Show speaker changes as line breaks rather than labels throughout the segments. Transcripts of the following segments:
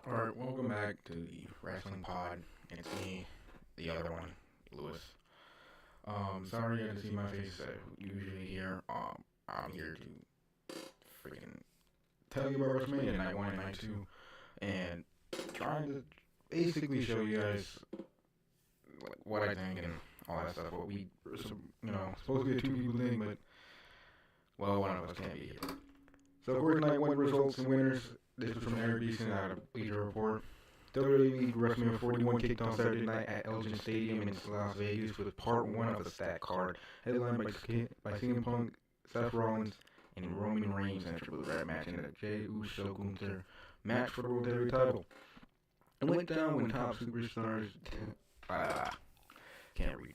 Alright, welcome back to the Wrestling Pod. It's me, the other one, Lewis. Sorry you had to see my face usually here. I'm here to freaking tell you about WrestleMania Night 1 and Night 2, and trying to basically show you guys what I think and all that stuff. What we, supposed to be a two people thing, but, well, one of us can't be here. So, of course, Night 1 results and winners. This was from Eric Beeson out of Bleacher Report. WWE WrestleMania 41 kicked off Saturday night at Allegiant Stadium in Las Vegas with part one of a stacked card, headlined by CM Punk, Seth Rollins, and Roman Reigns in a triple threat match in a Jey Uso Gunther match for the World Heavyweight title. It went down when top superstars can't read.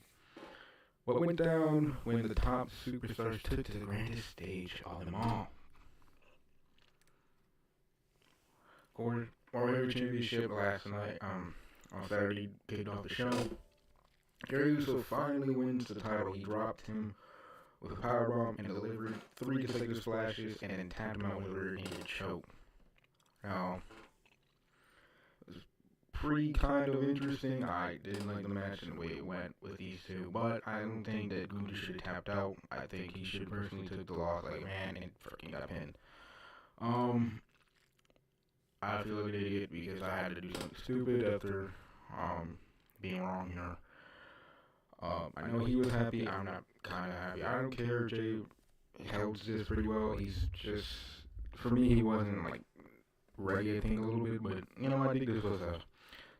What went down when the top superstars took to the grandest stage of them all? World Heavyweight Championship last night, on Saturday, kicked off the show. Jey Uso finally wins the title. He dropped him with a powerbomb and delivered 3 consecutive splashes and then tapped him out with a rear-naked choke. Now, it was pretty kind of interesting. I didn't like the match and the way it went with these two, but I don't think that Gunther should have tapped out. I think he should personally took the loss like man and freaking got pinned. I feel like an idiot because I had to do something stupid after being wrong here. I know he was happy. I'm not kind of happy. I don't care. Jay held this pretty well. He's just, for me, he wasn't like ready, I think, a little bit. But, I think this was a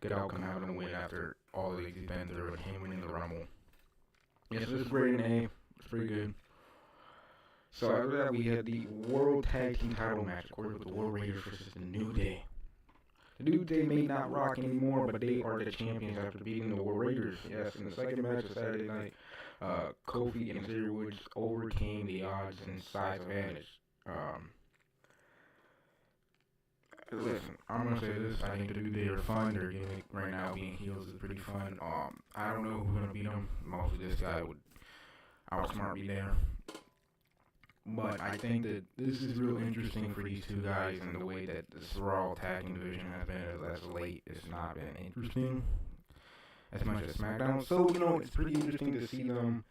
good outcome having a win after all the leagues he's been through and him winning the Rumble. Yes, this is rated an A. It's pretty good. So after that, we had the World Tag Team title match, of course, with the World Raiders versus the New Day. The New Day may not rock anymore, but they are the champions after beating the World Raiders. Yes, in the second match of Saturday night, Kofi and Xavier Woods overcame the odds and size advantage. Listen, I'm gonna say this. I think the New Day are fun. They're getting right now being heels is pretty fun. I don't know who's gonna beat them. Mostly this guy would outsmart me there. But I think that this is real interesting for these two guys and the way that this Raw tag team division has been as late. It's not been interesting as much as SmackDown. So, it's pretty interesting to see them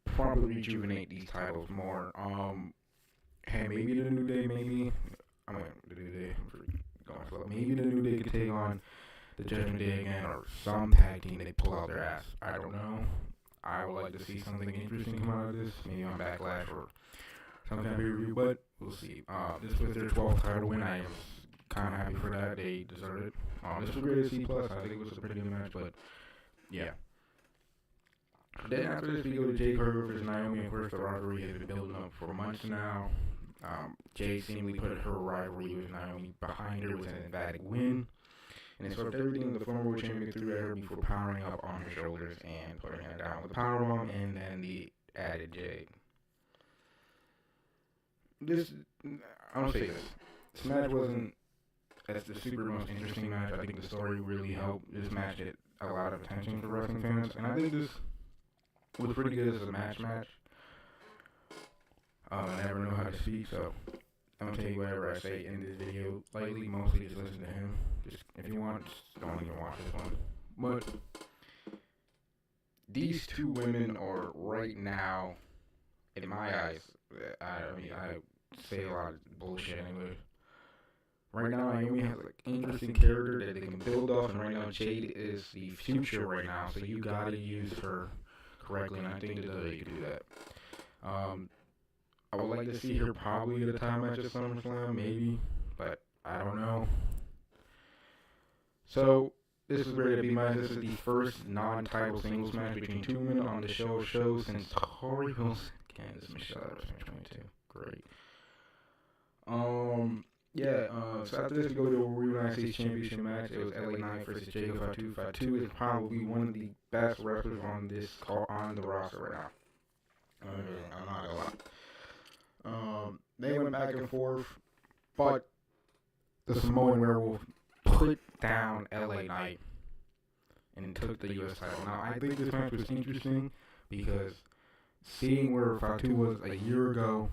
probably rejuvenate these titles more. Hey, maybe the New Day, the New Day, going slow. Maybe the New Day could take on the Judgment Day again or some tag team they pull out their ass. I don't know. I would like to see something interesting come out of this. Maybe on Backlash or some kind of review, but we'll see. This was their 12th title win. I am kind of happy for that. They deserved it. This was great at C+. I think it was a pretty good match, but yeah. Then after this, we go to Jade Cargill versus Naomi. Of course, the rivalry has been building up for months now. Jade seemingly put her rivalry with Naomi behind her with an emphatic win. And it sort of everything the former world champion threw at her before powering up on her shoulders and putting her down with a powerbomb and then the added Jade. I'll say this match wasn't as the super most interesting match. I think the story really helped this match get a lot of attention for wrestling fans, and I think this was pretty good as a match. I never know how to speak, so I'm gonna take whatever I say in this video lightly. Mostly just listen to him. Just if you want, just don't even watch this one. But these two women are right now, in my eyes, I say a lot of bullshit anyway. Right now, Naomi has like interesting character that they can build off, and right now Jade is the future right now, so you gotta use her correctly, and I think that they can do that. I would like to see her probably at a time match at SummerSlam, maybe, but I don't know. So this is ready to be my. This is the first non-title singles match between two women on the show since Tori Wilson, Candice Michelle, WrestleMania 22. Great. So after this, we go to a United States Championship match. It was LA Knight versus Jacob Fatu. Fatu is probably one of the best wrestlers on the roster right now. I'm not gonna lie. They went back and forth, but the Samoan Werewolf put down LA Knight and took the U.S. title. Now, I think this match was interesting because seeing where Fatu was a year ago,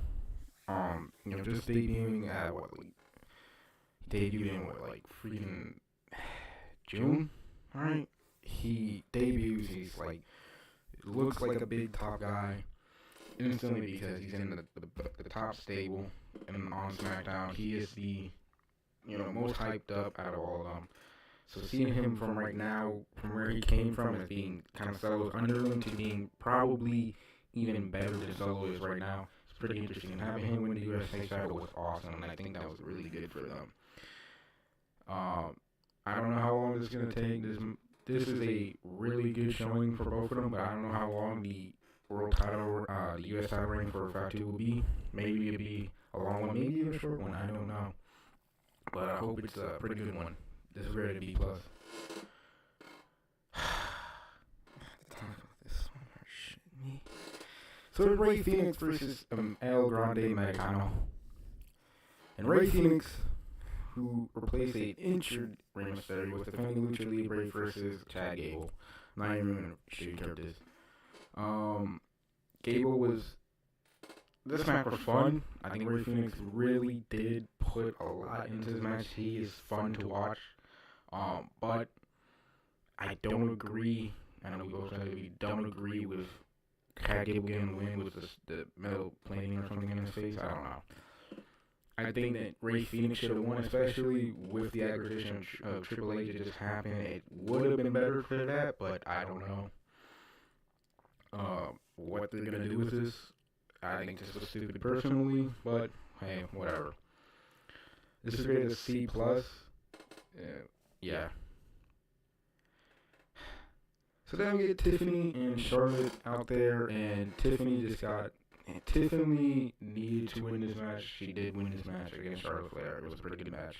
just debuting at freaking June, alright? He debuts, he's like, looks like a big top guy instantly because he's in the top stable and on SmackDown. He is the, most hyped up out of all of them. So seeing him from right now, from where he came from as being kind of Solo's underling to being probably even better than Solo is right now, it's pretty interesting. And having him win the USA title was awesome, and I think that was really good for them. I don't know how long this is going to take. This is a really good showing for both of them, but I don't know how long the world title, the US title reign for Fatu will be. Maybe it'll be a long one, maybe even a short one. I don't know. But I hope it's a pretty good one. This is rated B+. So it's Rey Fenix versus El Grande Magano. And Rey Fenix, who replaced an injured Rey Mysterio, was defending Lucha Libre versus Chad Gable. Not even going to sugarcoat this. Gable was... This match was fun. I think Rey Fenix really did put a lot into this match. He is fun to watch. But I don't agree. I know we both said we don't agree with Chad Gable getting the win with the metal plating or something in his face. I don't know. I think that Rey Fenix should have won, especially with the acquisition of Triple H that just happened. It would have been better for that, but I don't know what they're going to do with this. I think this was stupid personally, but hey, whatever. This is rated a C+. Yeah. So then we get Tiffany and Charlotte out there, and Tiffany needed to win this match. She did win this match against Charlotte Flair. It was a pretty good match.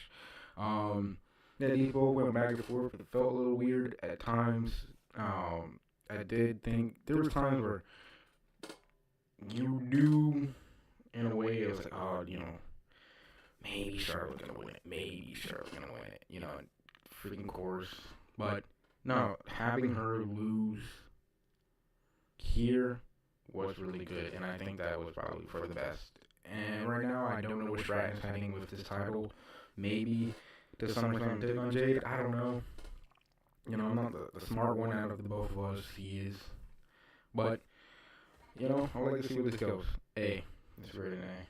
These both went back and forth. It felt a little weird at times. I did think there was times where you knew, in a way, it was like, maybe Charlotte's gonna win it. Freaking course. But no, having her lose here was really good, and I think that was probably for the best. And right now, I don't know where Stratton's heading with this title. Maybe to SummerSlam take on Jade. I don't know. I'm not the smart one out of the both of us. He is. But, I'd like to see where this goes. A. It's rated an A.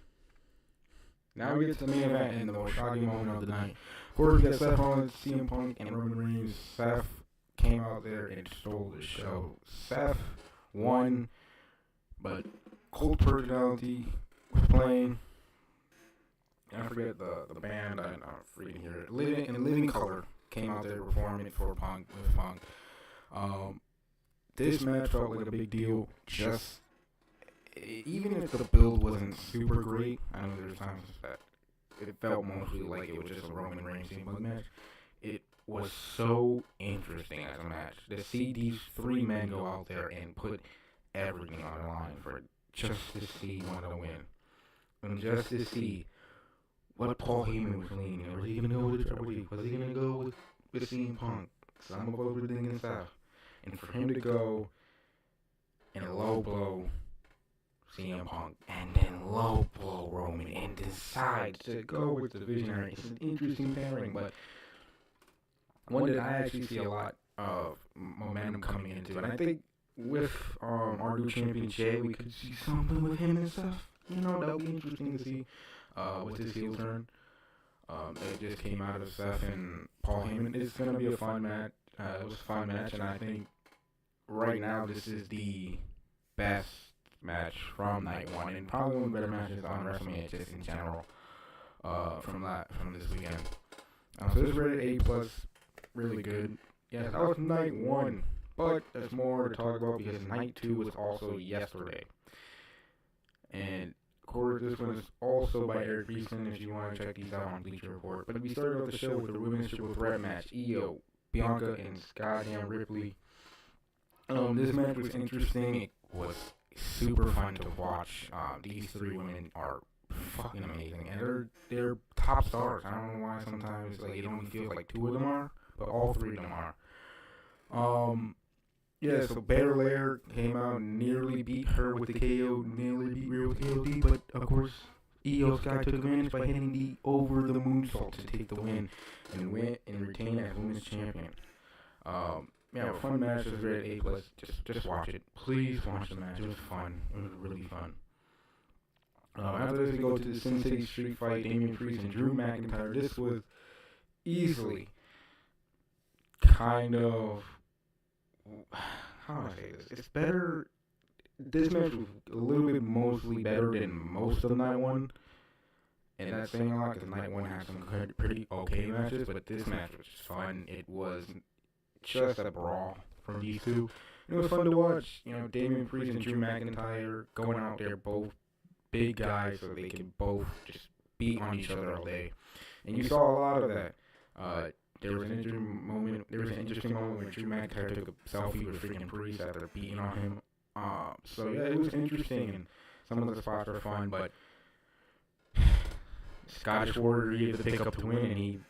Now we get to the main event and the most shocking moment of the night. Of course, we got Seth Rollins, CM Punk, and Roman Reigns. Seth came out there and stole the show. Seth won, but Cult Personality was playing. I forget the band. I'm freaking here. Living Color came out there performing it for Punk with Punk. This match felt like a big deal. Just even if the build wasn't super great, I know there's times that it felt mostly like it was just a Roman Reigns CM Punk match. It was so interesting as a match to see these three men go out there and put everything on the line for just to see one of them win, and just to see what Paul Heyman was leaning. Was he gonna go with Triple H? Was he gonna go with CM Punk? Some of everything and stuff, and for him to go and low blow CM Punk and then low blow Roman and decide to go with the Visionary. It's an interesting pairing, but one that I actually see a lot of momentum coming into. And I think with our new champion Jay, we could see something with him and stuff. That'll be interesting to see with his heel turn. It just came out of Seth and Paul Heyman. It's going to be a fun match. It was a fun match, and I think right now this is the best match from night one, and probably one of the better matches on WrestleMania just in general from this weekend. So this is rated A+, really good. Yes, that was night one, but there's more to talk about because night two was also yesterday. And of course, this one is also by Eric Beeson if you want to check these out on Bleacher Report. But we started off the show with the women's triple threat match: Io, Bianca, and Goddamn Ripley. This match was interesting. It was super fun to watch. These three women are fucking amazing, and they're top stars. I don't know why sometimes it only feels like two of them are, but all three of them are. So Belair came out and nearly beat her with the KO, nearly beat her with KOD, but of course Io Sky took advantage by hitting the over the moonsault to take the win and retain as women's champion. Yeah, fun match. It was rated A plus. Just watch it. Please watch the match. It was fun. It was really fun. After this, we go to the Sin City Street Fight. Damian Priest and Drew McIntyre. This was easily kind of, how do I say this? It's better. This match was a little bit mostly better than most of night one. And that's saying a lot because night one had some pretty okay matches, but this match was just fun. It was just a brawl from these two. It was fun to watch. You know, Damian Priest and Drew McIntyre going out there, both big guys, so they can both just beat on each other all day. And you saw a lot of that. There was an interesting moment. Where Drew McIntyre took a selfie with freaking Priest after beating on him. So yeah, it was interesting, and some of the spots were fun. But Scottish Warrior needed to pick up the win, and he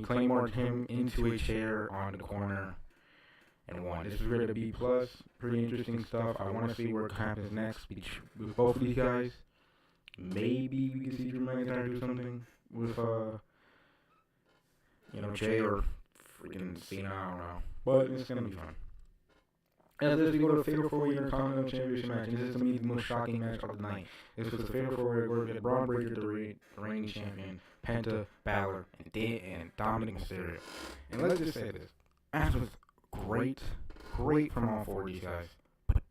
claymored him into a chair on the corner and won. This was rated a B plus. Pretty interesting stuff. I want to see where it happens next with both of these guys. Maybe we can see Drew McIntyre do something with Jay or freaking Cena. I don't know, but it's gonna be fun. And as we go to the Fatal 4-Way Intercontinental Championship match, and this is to me the most shocking match of the night. This was the Fatal 4-Way where we had Braun Breaker, the reigning champion, Penta, Balor, and Dominic Mysterio. And let's just say this: match was great from all four of these guys. But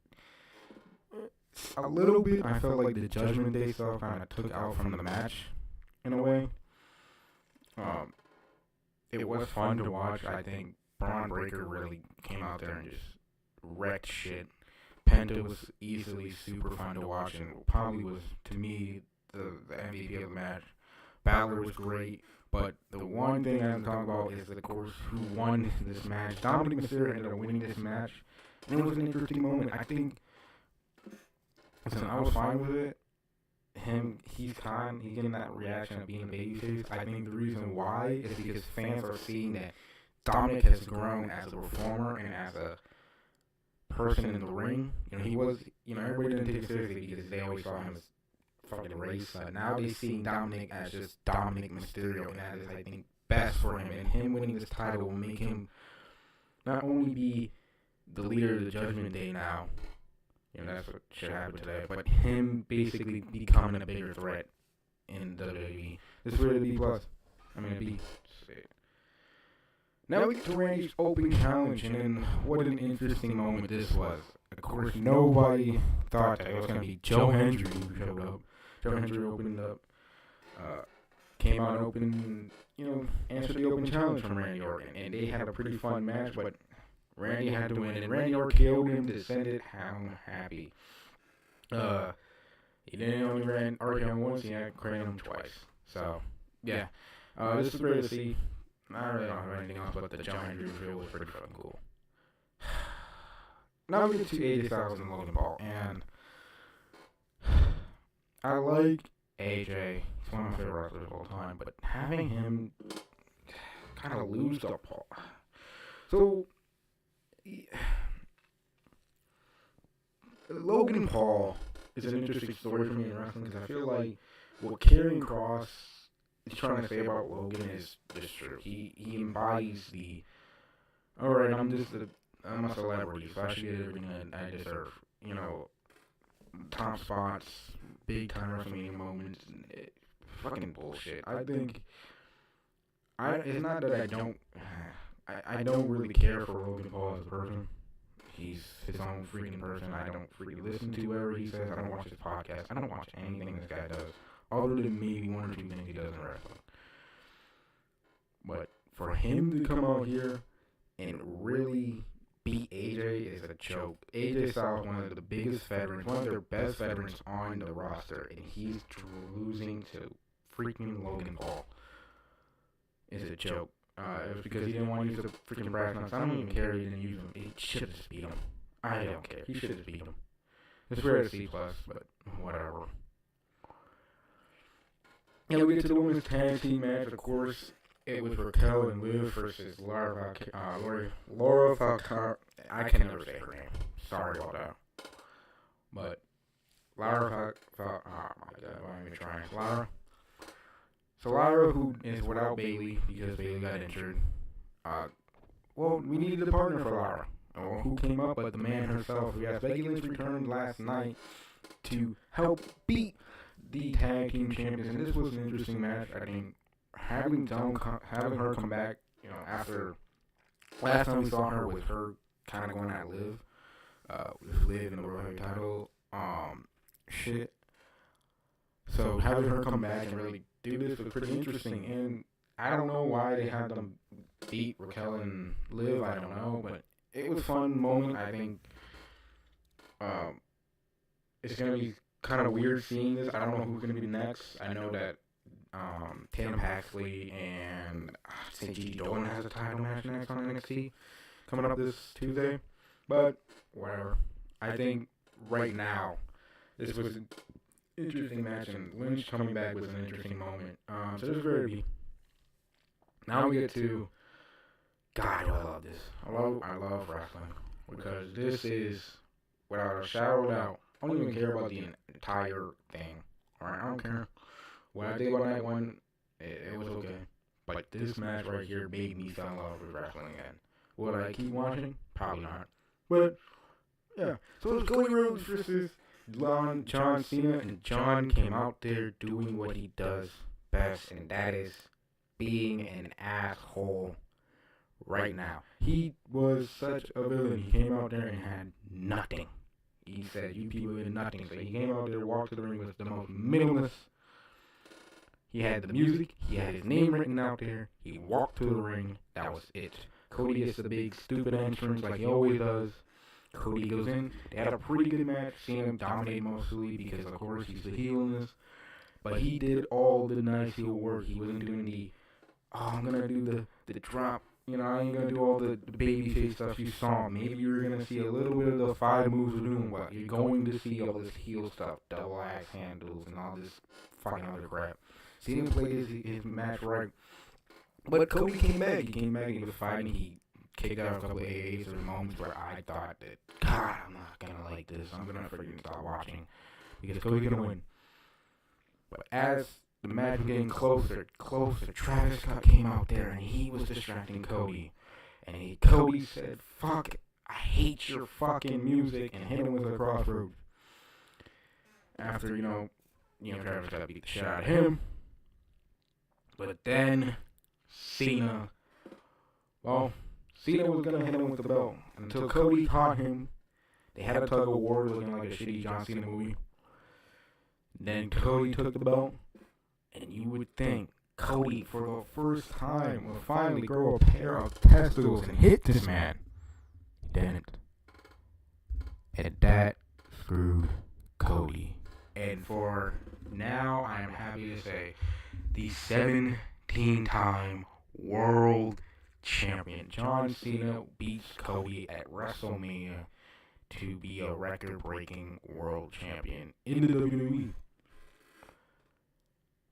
a little bit, I felt like the Judgment Day stuff kind of took out from the match in a way. It was fun to watch. I think Braun Breaker really came out there and just wrecked shit. Penta was easily super fun to watch and probably was, to me, the MVP of the match. Balor was great, but the one thing I haven't talked about is, of course, who won this match. Dominic Mysterio ended up winning this match, and it was an interesting moment. I think, listen, I was fine with it. He's getting that reaction of being a babyface. I think the reason why is because fans are seeing that Dominic has grown as a performer and as a person in the ring. He was, everybody didn't take it seriously because they always saw him as fucking race. Now they seeing Dominic as just Dominic Mysterio, and that is, I think, best for him. And him winning this title will make him not only be the leader of the Judgment Day now, that's what should happen today, but him basically becoming a bigger threat in WWE. This is really a B plus. A B. Now we get to Randy's open challenge, and then what an interesting moment this was. Of course, nobody thought that it was going to be Joe Hendry who showed up. Joe Hendry opened up, came out and opened, answered the open challenge from Randy Orton, and they had a pretty fun match, but Randy had to win, and Randy Orton killed him to send it home happy. He didn't only ran RKO once, he had crane him twice. So, yeah. This is great to see. I really don't have anything else, but the Joe Hendry reveal was pretty fucking cool. Now we get to AJ Styles and Logan Paul, and I like AJ. He's one of my favorite wrestlers of all time, but having him kind of lose to Paul. So, Logan Paul is an interesting story for me in wrestling because I feel like what Karrion Kross is trying to say about Logan is just true. He embodies the, alright, I'm a celebrity, so I should get everything I deserve. Top spots, big time WrestleMania moments, fucking bullshit. I think, it's not that I don't really care for Logan Paul as a person. He's his own freaking person. I don't freaking listen to whatever he says. I don't watch his podcast. I don't watch anything this guy does, other than maybe one or two things he does in wrestling. But for him to come out here and really beat AJ is a joke. AJ Styles, one of the biggest veterans, one of their best veterans on the roster, and he's losing to freaking Logan Paul is a joke. It was because he didn't want to use the freaking brass knucks. I don't even care he didn't use them. He should have just beat him. I don't care. He should have just beat him. It's rare to C+, but whatever. And we get to the women's tag team match. Of course, it was Raquel and Liv versus Laura Falcaro. I can never say her name. Sorry about that. But Lara fought, oh my god, why am I even trying? Lara. So Lara, who is without Bailey because Bailey got injured. Uh, well, we needed a partner for Lara. Or who came up but the man herself. We got Becky Lynch returned last night to help beat the tag team champions, and this was an interesting match. I think having her come back, after last time we saw her was her kind of going at with Liv in the World Heavy title, shit. So having her come back and really do this was pretty interesting, and I don't know why they had them beat Raquel and Liv. I don't know, but it was a fun moment. I think it's gonna be kind of weird seeing this. I don't know who's gonna be next. I know that Tatum Paxley and I think Gigi Dolan has a title match next on NXT coming up this Tuesday. But whatever. I think right now this was an interesting match, and Lynch coming back was an interesting moment. So this is very. Now we get to. God, I love this. I love wrestling because this is, without a shadow of a doubt, I don't even care about the entire thing. Alright, I don't care. What I did on night one, it was okay. But this match right here made me fall in love with wrestling again. Would I keep watching? Probably not. But, yeah. So it's Cody Rhodes versus John Cena, and John came out there doing what he does best, and that is being an asshole right now. He was such a villain. He came out there and had nothing. He said, you people did nothing. So he came out there, walked to the ring with the most minimalist. He had the music. He had his name written out there. He walked to the ring. That was it. Cody gets the big stupid entrance like he always does. Cody goes in. They had a pretty good match. Cena dominated mostly because, of course, he's the heel in this. But he did all the nice heel work. He wasn't doing I'm going to do the drop. I ain't going to do all the babyface stuff you saw. Maybe you're going to see a little bit of the 5 moves of doom. But you're going to see all this heel stuff. Double axe handles and all this fucking other crap. Cena played his match right. But Cody came back. He came back and he was fighting. He kicked out a couple of AAs or moments where I thought that, God, I'm not going to like this. I'm going to freaking stop watching. Because Cody's going to win. But as the match was getting closer, Travis Scott came out there and he was distracting Cody. And Cody said, fuck, I hate your fucking music, and hit him with a crossroads. After, Travis Scott beat the shit out of him. But then, Cena was going to hit him with the belt. Until Cody caught him. They had a tug of war looking like a shitty John Cena movie. Then Cody took the belt. And you would think Cody, for the first time, will finally grow a pair of testicles and hit this man. He didn't. And that screwed Cody. And for now, I am happy to say, the 17-time world champion John Cena beats Cody at WrestleMania to be a record-breaking world champion in the WWE.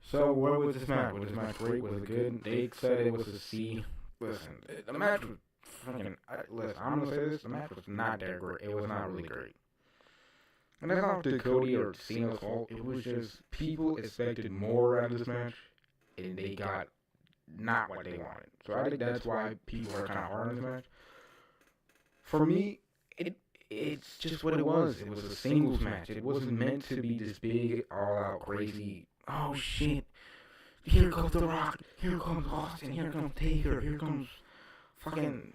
So, what was this match? Was this match great? Was it good? They said it was a C. Listen, the match was fucking... Listen, I'm going to say this. The match was not that great. It was not really great. And that's not to Cody or Cena's fault. It was just people expected more out of this match, and they got not what they wanted. So, I think that's why people are kind of hard on this match. For me, it's just what it was. It was a singles match. It wasn't meant to be this big, all-out, crazy... Oh shit, here comes The Rock, here comes Austin, here comes Taker, here comes fucking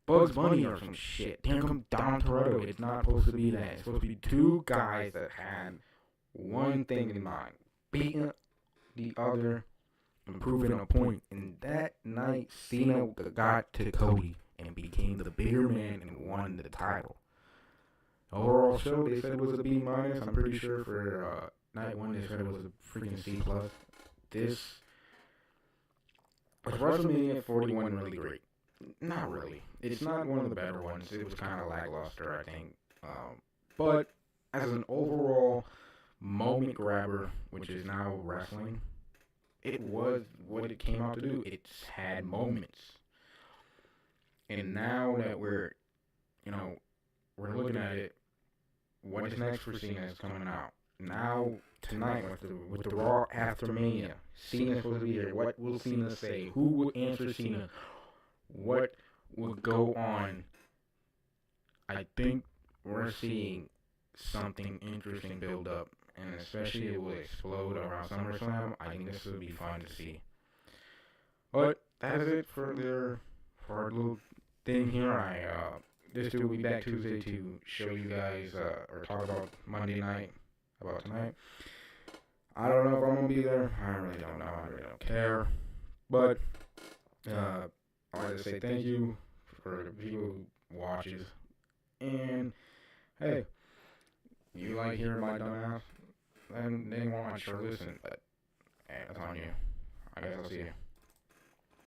Bugs Bunny or some shit. Here comes Dom Toretto. It's not supposed to be that. It's supposed to be two guys that had one thing in mind. Beating the other and proving a point. And that night, Cena got to Cody and became the bigger man and won the title. Overall show, they said it was a B-. I'm pretty sure for night one, they said it was a freaking C+. This was WrestleMania 41 really great. Not really. It's not one of the better ones. It was kind of lackluster, I think. But as an overall moment grabber, which is now wrestling, it was what it came out to do. It's had moments. And now that we're looking at it, what is next for Cena is coming out. now tonight with the Raw after Mania, Cena's supposed to be here. What will Cena say? Who will answer Cena? What will go on? I think we're seeing something interesting build up, and especially it will explode around SummerSlam. I think this will be fun to see. But that's it for our little thing here. This dude will be back Tuesday to show you guys or talk about Monday night about tonight. I don't know if I'm gonna be there. I really don't know. I really don't care. But I want to say thank you for the people who watches. And hey, you like hearing my dumbass? Then watch or listen. But hey, that's on you. I guess I'll see you.